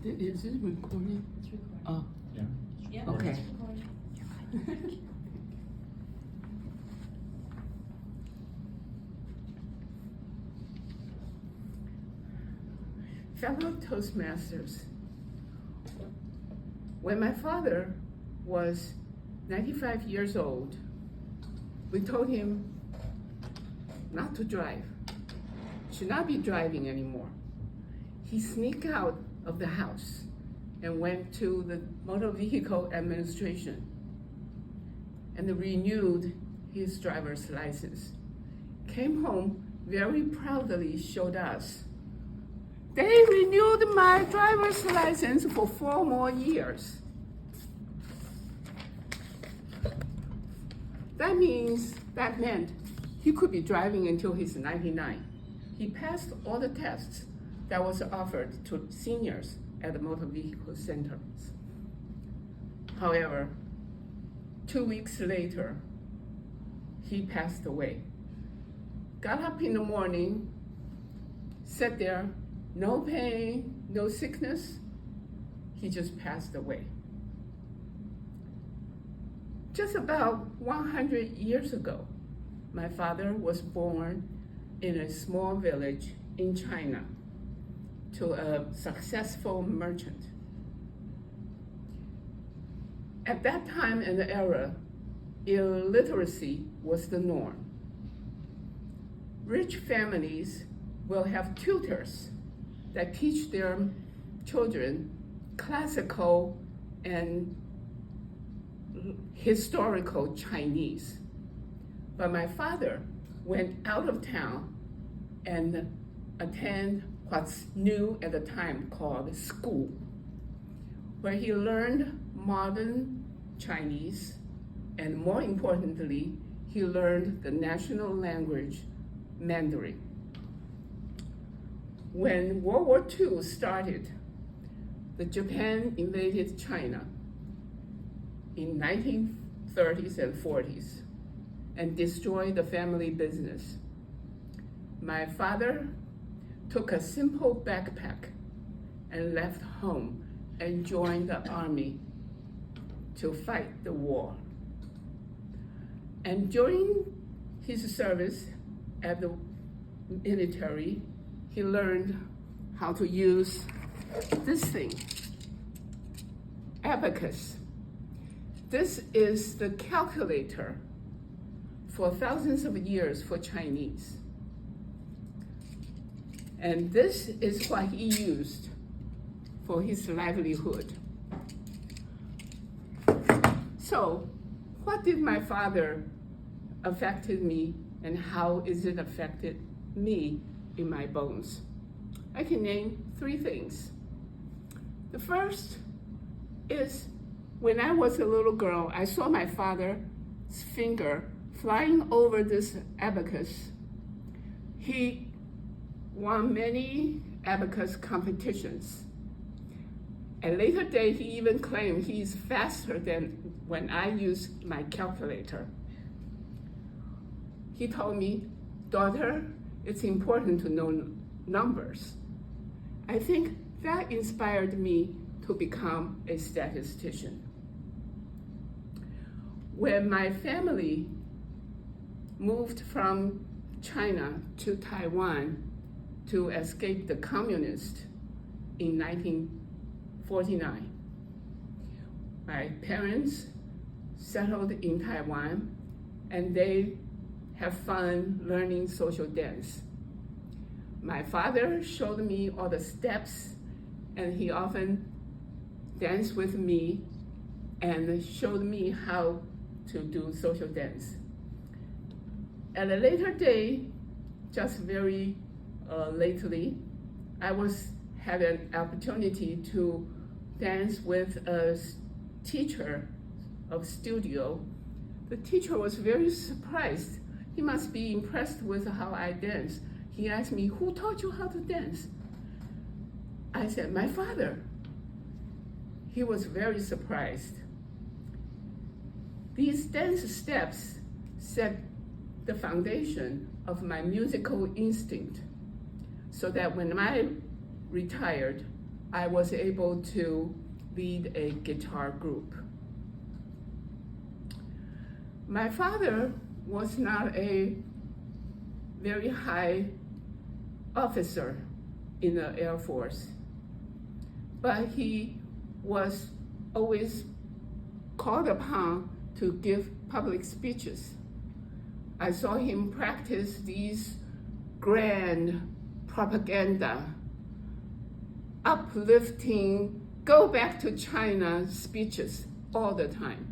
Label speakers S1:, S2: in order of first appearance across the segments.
S1: Is it recording?
S2: It's recording.
S1: Oh,
S3: Yeah.
S2: Yep,
S1: Okay.
S2: it's recording.
S1: fellow Toastmasters, when my father was 95 years old, we told him not to drive, should not be driving anymore. He sneaked out of the house and went to the Motor Vehicle Administration and renewed his driver's license. Came home, very proudly showed us. They renewed my driver's license for 4 more years. That meant he could be driving until he's 99. He passed all the tests that was offered to seniors at the motor vehicle centers. However, 2 weeks later, he passed away. Got up in the morning, sat there, no pain, no sickness. He just passed away. Just about 100 years ago, my father was born in a small village in China to a successful merchant. At that time and era, illiteracy was the norm. Rich families will have tutors that teach their children classical and historical Chinese. But my father went out of town and attended what's new at the time called school, where he learned modern Chinese, and more importantly, he learned the national language, Mandarin. When World War II started, Japan invaded China in 1930s and 40s and destroyed the family business. My father took a simple backpack and left home and joined the army to fight the war. And during his service at the military, he learned how to use this thing, abacus. This is the calculator for thousands of years for Chinese. And this is what he used for his livelihood. So, what did my father affected me, and how is it affected me in my bones? I can name 3 things. The first is when I was a little girl, I saw my father's finger flying over this abacus. He won many abacus competitions. At a later date, he even claimed he's faster than when I use my calculator. He told me, "Daughter, it's important to know numbers." I think that inspired me to become a statistician. When my family moved from China to Taiwan to escape the communists in 1949, my parents settled in Taiwan, and they have fun learning social dance. My father showed me all the steps, and he often danced with me and showed me how to do social dance. At a later day, just very lately, I had an opportunity to dance with a teacher of studio. The teacher was very surprised. He must be impressed with how I dance. He asked me, "Who taught you how to dance?" I said, "My father." He was very surprised. These dance steps set the foundation of my musical instinct, so that when I retired, I was able to lead a guitar group. My father was not a very high officer in the Air Force, but he was always called upon to give public speeches. I saw him practice these grand propaganda, uplifting, go back to China speeches all the time.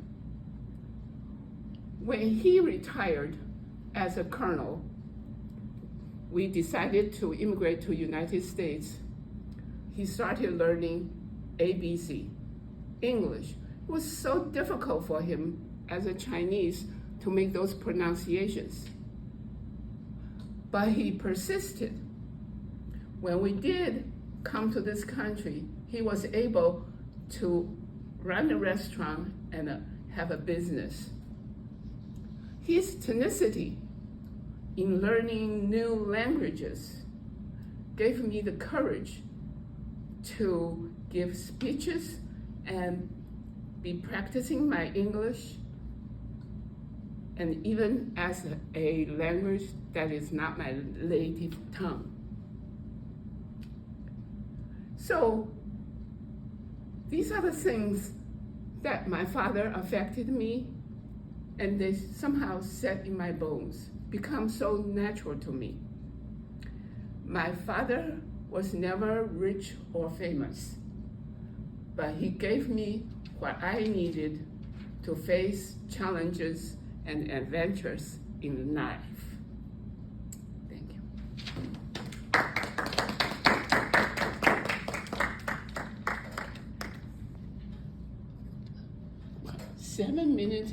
S1: When he retired as a colonel, we decided to immigrate to United States. He started learning ABC, English. It was so difficult for him as a Chinese to make those pronunciations. But he persisted. When we did come to this country, he was able to run a restaurant and have a business. His tenacity in learning new languages gave me the courage to give speeches and be practicing my English, and even as a language that is not my native tongue. So these are the things that my father affected me, and they somehow set in my bones, become so natural to me. My father was never rich or famous, but he gave me what I needed to face challenges and adventures in life. Thank you. 7 minutes.